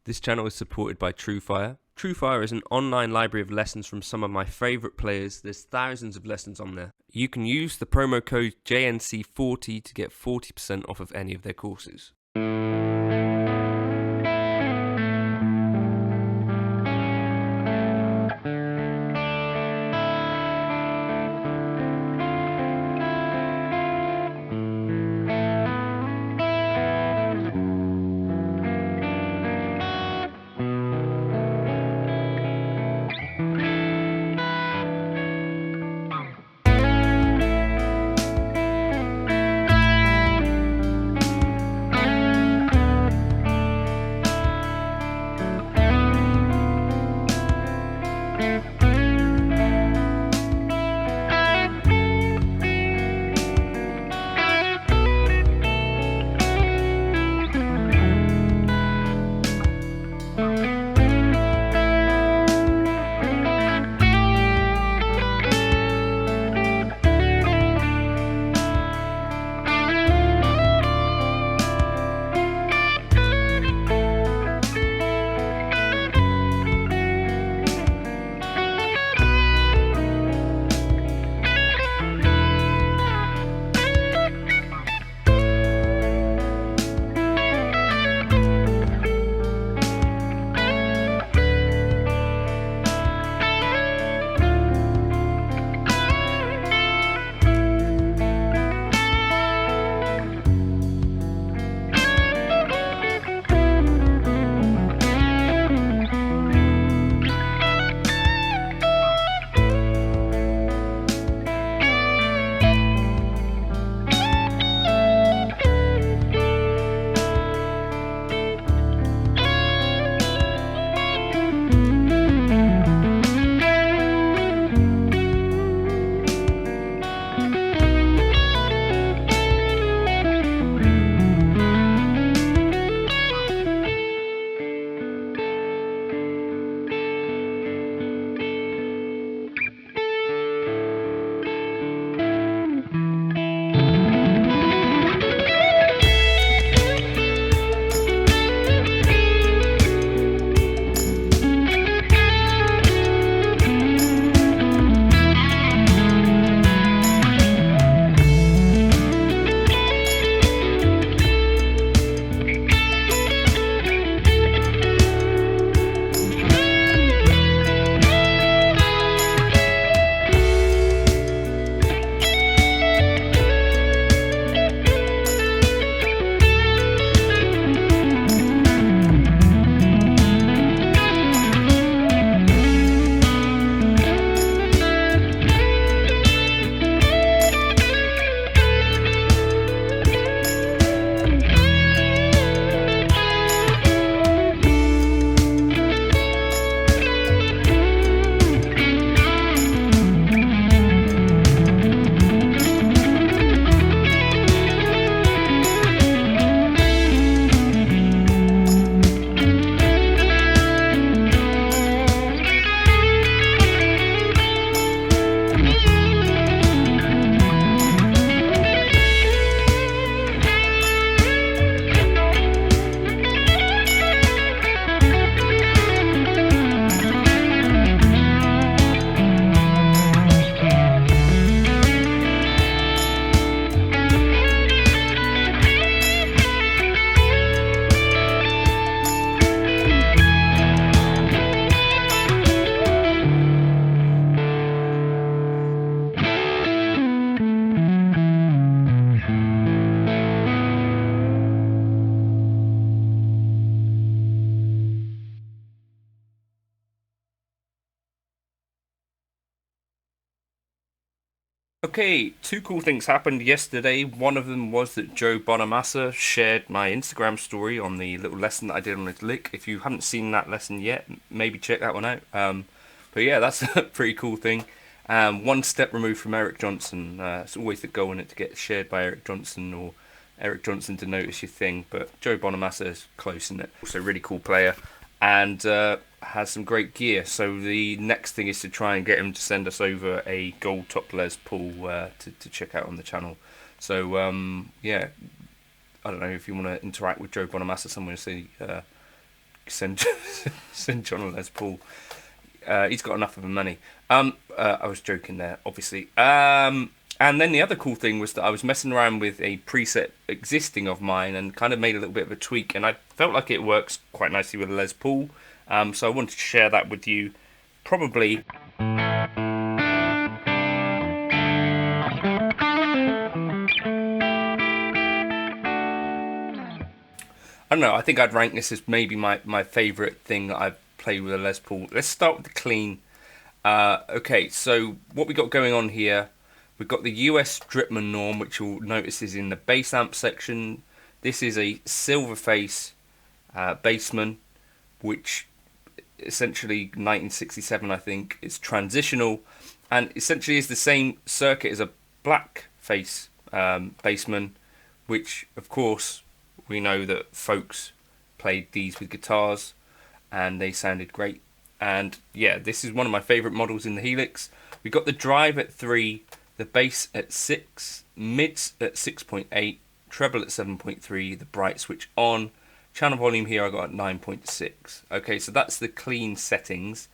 This channel is supported by TrueFire. TrueFire is an online library of lessons from some of my favourite players. There's thousands of lessons on there. You can use the promo code JNC40 to get 40% off of any of their courses. Okay, two cool things happened yesterday. One of them was that Joe Bonamassa shared my Instagram story on the little lesson that I did on his lick. If you haven't seen that lesson yet, maybe check that one out. But yeah, that's a pretty cool thing. One step removed from Eric Johnson. It's always the goal in it to get shared by Eric Johnson or Eric Johnson to notice your thing. But Joe Bonamassa is close in it. Also, a really cool player. And has some great gear. So the next thing is to try and get him to send us over a gold top Les Paul to check out on the channel. So yeah, I don't know if you want to interact with Joe Bonamassa, someone to say send send John a Les Paul. He's got enough of the money. I was joking there, obviously. And then the other cool thing was that I was messing around with a preset existing of mine and kind of made a little bit of a tweak, and I felt like it works quite nicely with a Les Paul. So I wanted to share that with you. Probably. I don't know, I think I'd rank this as maybe my favourite thing that I've played with a Les Paul. Let's start with the clean. Okay, so what we got going on here, we've got the US Stripman norm, which you'll notice is in the bass amp section. This is a silver face Bassman, which essentially 1967 I think is transitional, and essentially is the same circuit as a black face Bassman, which of course we know that folks played these with guitars and they sounded great. And yeah, this is one of my favourite models in the Helix. We got the drive at 3, the bass at 6, mids at 6.8, treble at 7.3, the bright switch on. Channel volume here I got at 9.6. Okay, so that's the clean settings.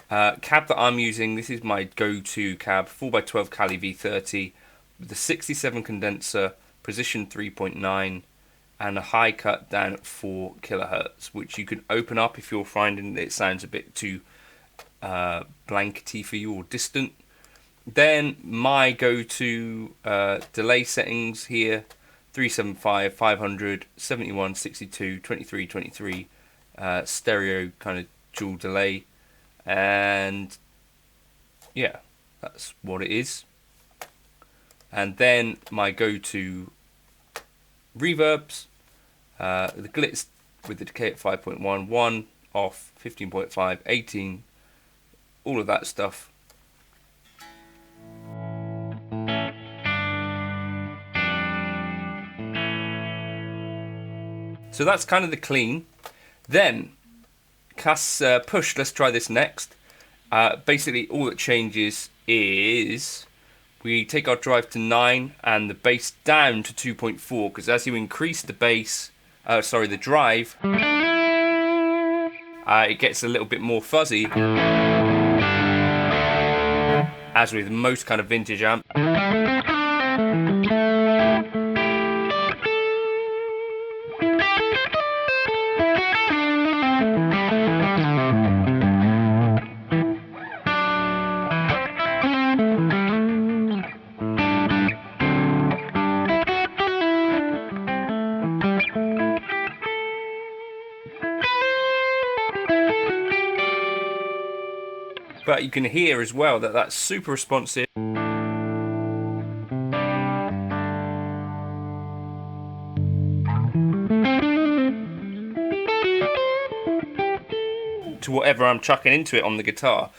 Cab that I'm using, this is my go-to cab, 4x12 Cali V30 with the 67 condenser, position 3.9, and a high cut down at 4 kilohertz, which you can open up if you're finding that it sounds a bit too blankety for you or distant. Then my go-to delay settings here: 375, 500, 71, 62, 23, 23, stereo kind of dual delay, and yeah, that's what it is. And then my go-to reverbs, the glitz with the decay at 5.1, 1 off, 15.5, 18, all of that stuff. So that's kind of the clean. Then push, let's try this next. Basically all that changes is we take our drive to 9 and the bass down to 2.4, because as you increase the bass, the drive, it gets a little bit more fuzzy, as with most kind of vintage amp. But you can hear as well that that's super responsive to whatever I'm chucking into it on the guitar.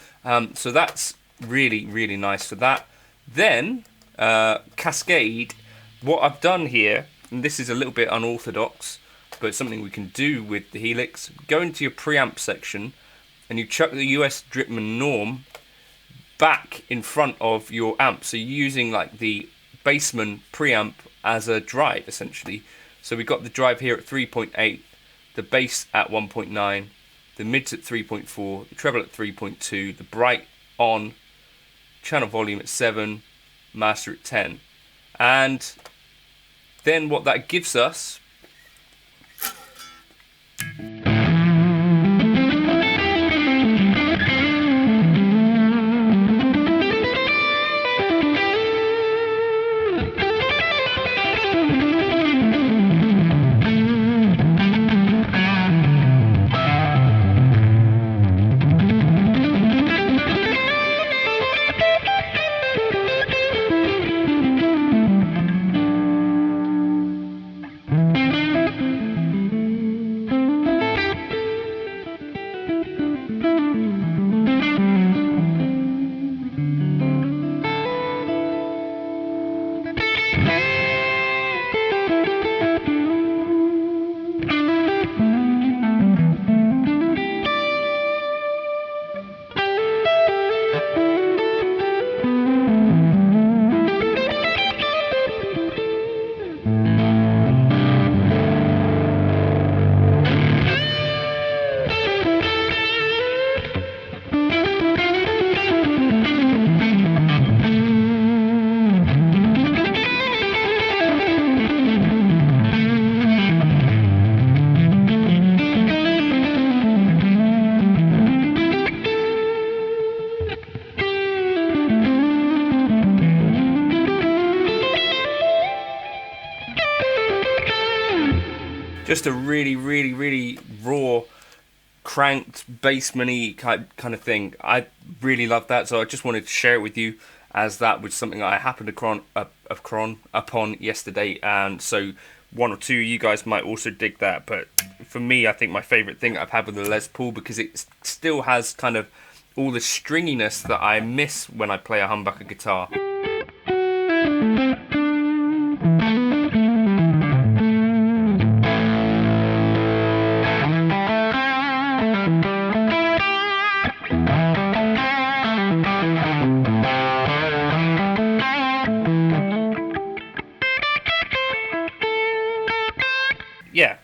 So that's really, really nice for that. Then, Cascade, what I've done here, and this is a little bit unorthodox, but it's something we can do with the Helix. Go into your preamp section, and you chuck the US Stripman norm back in front of your amp. So you're using like the Bassman preamp as a drive, essentially. So we've got the drive here at 3.8, the bass at 1.9, the mids at 3.4, the treble at 3.2, the bright on, channel volume at 7, master at 10. And then what that gives us just a really raw, cranked, bassman-y kind of thing. I really love that, so I just wanted to share it with you, as that was something that I happened upon yesterday, and so one or two of you guys might also dig that. But for me, I think my favourite thing I've had with the Les Paul, because it still has kind of all the stringiness that I miss when I play a humbucker guitar.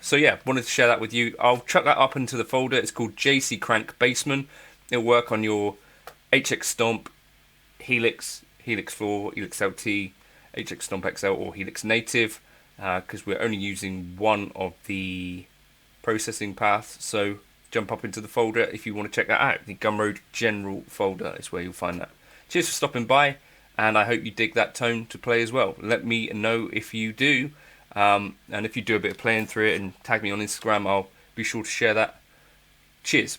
So wanted to share that with you. I'll chuck that up into the folder. It's called JC Crank Bassman. It'll work on your HX Stomp, Helix, Helix 4, Helix LT, HX Stomp XL, or Helix Native, because we're only using one of the processing paths. So jump up into the folder if you want to check that out. The Gumroad General folder is where you'll find that. Cheers for stopping by, and I hope you dig that tone to play as well. Let me know if you do. And if you do a bit of playing through it and tag me on Instagram, I'll be sure to share that. Cheers.